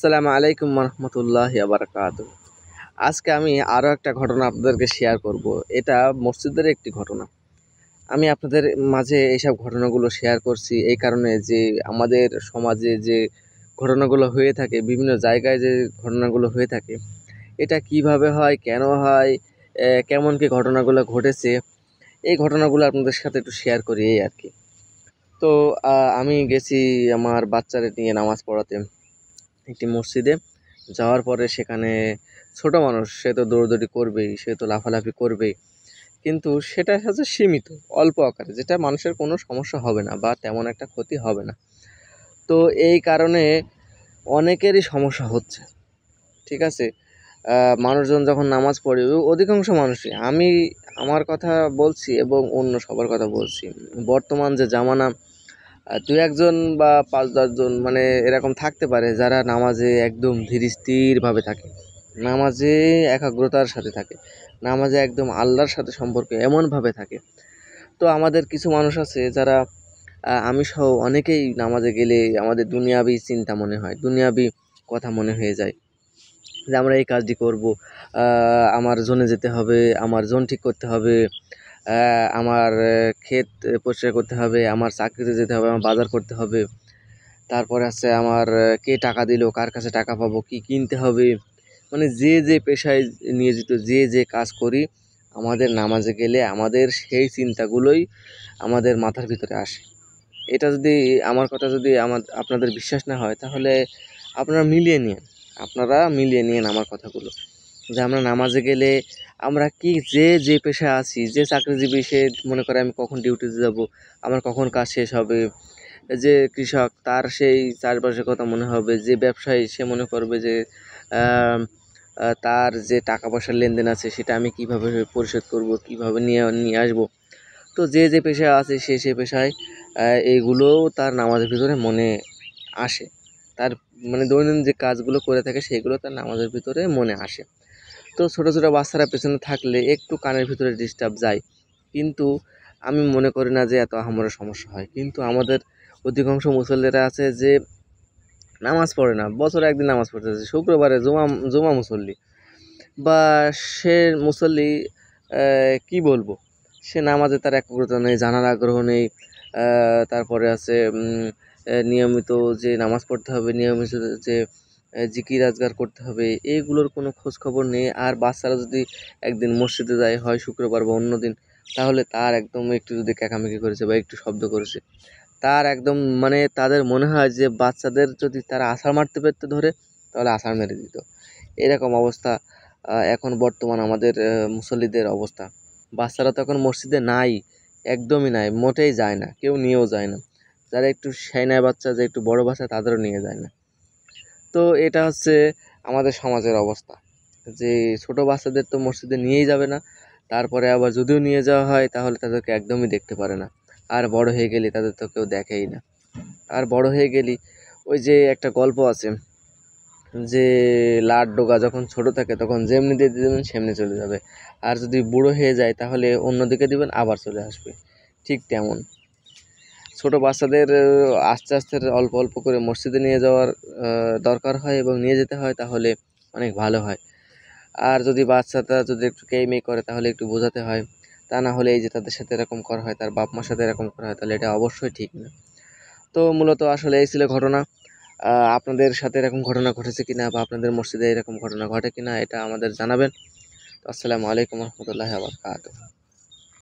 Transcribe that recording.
আসসালামু আলাইকুম রহমতুল্লাহি বারাকাতুহু। আজকে আমি আরও একটা ঘটনা আপনাদেরকে শেয়ার করব। এটা মসজিদের একটি ঘটনা। আমি আপনাদের মাঝে এইসব ঘটনাগুলো শেয়ার করছি এই কারণে যে আমাদের সমাজে যে ঘটনাগুলো হয়ে থাকে, বিভিন্ন জায়গায় যে ঘটনাগুলো হয়ে থাকে, এটা কিভাবে হয়, কেন হয়, কেমন কি ঘটনাগুলো ঘটেছে, এই ঘটনাগুলো আপনাদের সাথে একটু শেয়ার করি এই আর কি। তো আমি গেছি আমার বাচ্চারে নিয়ে নামাজ পড়াতে একটি মসজিদে। যাওয়ার পরে সেখানে ছোট মানুষ, সে তো দৌড়দৌড়ি করবেই, সে তো লাফালাফি করবেই, কিন্তু সেটা হচ্ছে সীমিত, অল্প আকারে, যেটা মানুষের কোনো সমস্যা হবে না বা তেমন একটা ক্ষতি হবে না। তো এই কারণে অনেকেরই সমস্যা হচ্ছে, ঠিক আছে। মানুষজন যখন নামাজ পড়ে, অধিকাংশ মানুষই, আমি আমার কথা বলছি এবং অন্য সবার কথা বলছি, বর্তমান যে জামানা, দু একজন বা ৫-১০ জন মানে এরকম থাকতে পারে যারা নামাজে একদম ধীর স্থিরভাবে থাকে, নামাজে একাগ্রতার সাথে থাকে, নামাজে একদম আল্লাহর সাথে সম্পর্ক এমনভাবে থাকে। তো আমাদের কিছু মানুষ আছে যারা, আমি সহ অনেকেই নামাজে গেলে আমাদের দুনিয়াবি চিন্তা মনে হয়, দুনিয়াবি কথা মনে হয়ে যায় যে আমরা এই কাজটি করব, আমার জোনে যেতে হবে, আমার জোন ঠিক করতে হবে, আমার ক্ষেত পরিষ্কার করতে হবে, আমার চাকরিতে যেতে হবে, আমার বাজার করতে হবে, তারপরে আছে আমার কে টাকা দিল, কার কাছে টাকা পাবো, কি কিনতে হবে। মানে যে যে পেশায় নিয়োজিত, যে যে কাজ করি, আমাদের নামাজে গেলে আমাদের সেই চিন্তাগুলোই আমাদের মাথার ভিতরে আসে। এটা যদি, আমার কথা যদি আপনাদের বিশ্বাস না হয়, তাহলে আপনারা মিলিয়ে নিন আমার কথাগুলো, যে আমরা নামাজে গেলে আমরা কি, যে যে পেশায় আছি, যে চাকরিজীবী, সে মনে করে আমি কখন ডিউটিতে যাব, আমার কখন কাজ শেষ হবে, যে কৃষক তার সেই চাষবাসের কথা মনে হবে, যে ব্যবসায়ী সে মনে করবে যে তার যে টাকা পয়সার লেনদেন আছে সেটা আমি কিভাবে পরিশোধ করব, কিভাবে নিয়ে নিয়ে আসবো। তো যে যে পেশায় আছে সে সে পেশায় এইগুলোও তার নামাজের ভিতরে মনে আসে, তার মানে দৈনন্দিন যে কাজগুলো করে থাকে সেগুলো তার নামাজের ভিতরে মনে আসে। তো ছোটো ছোটো বাচ্চারা পেছনে থাকলে একটু কানের ভিতরে ডিস্টার্ব যায়, কিন্তু আমি মনে করি না যে এত আহামরি সমস্যা হয়। কিন্তু আমাদের অধিকাংশ মুসল্লিরা আছে যে নামাজ পড়ে না, বছরে একদিন নামাজ পড়তেছে, শুক্রবারে জুমা জুমা মুসল্লি, বা সে মুসল্লি, কি বলবো, সে নামাজে তার একাগ্রতা নেই, জানার আগ্রহ নেই। তারপরে আছে নিয়মিত যে নামাজ পড়তে হবে, নিয়মিত যে জিকির আজগার করতে হবে, এইগুলোর কোনো খোঁজ খবর নেই। আর বাচ্চারা যদি একদিন মসজিদে যায়, হয় শুক্রবার বা অন্য দিন, তাহলে তার একদম একটু যদি ক্যাকামেকি করেছে বা একটু শব্দ করেছে, তার একদম মানে তাদের মনে হয় যে বাচ্চাদের যদি তারা আছাড় মারতে পারতে ধরে, তাহলে আছাড় মেরে দিত। এরকম অবস্থা এখন বর্তমান আমাদের মুসল্লিদের অবস্থা। বাচ্চারা তো এখন মসজিদে নাই, একদমই নাই, মোটেই যায় না, কেউ নিয়েও যায় না। যারা একটু সেনায় বাচ্চা, যে একটু বড় বাচ্চা, তাদেরও নিয়ে যায় না। তো এটা হচ্ছে আমাদের সমাজের অবস্থা, যে ছোট বাচ্চাদের তো মসজিদে নিয়েই যাবে না, তারপরে আবার যদিও নিয়ে যাওয়া হয় তাহলে তাদেরকে একদমই দেখতে পারে না। আর বড় হয়ে গেলে তাদের তো কেউ দেখেই না। আর বড় হয়ে গেলি, ওই যে একটা গল্প আছে যে লাট ডোগা যখন ছোট থাকে তখন যেমনি দিয়ে দেবেন সেমনি চলে যাবে, আর যদি বুড়ো হয়ে যায় তাহলে অন্যদিকে দিবেন আবার চলে আসবে। ঠিক তেমন ছোট বাচ্চাদের আস্তে আস্তে অল্প অল্প করে মসজিদে নিয়ে যাওয়ার দরকার হয় এবং নিয়ে যেতে হয়, তাহলে অনেক ভালো হয়। আর যদি বাচ্চাটা যদি একটু কেইমেই করে তাহলে একটু বোঝাতে হয়, তা না হলে এই যে তাদের সাথে এরকম করা হয়, তার বাপ মার সাথে এরকম করা হয়, তাহলে এটা অবশ্যই ঠিক না। তো মূলত আসলে এই ছিল ঘটনা। আপনাদের সাথে এরকম ঘটনা ঘটেছে কিনা, বা আপনাদের মসজিদে এরকম ঘটনা ঘটে কিনা, এটা আমাদের জানাবেন। তো আসসালামু আলাইকুম রহমতুল্লাহি ওয়া বারাকাতুহু।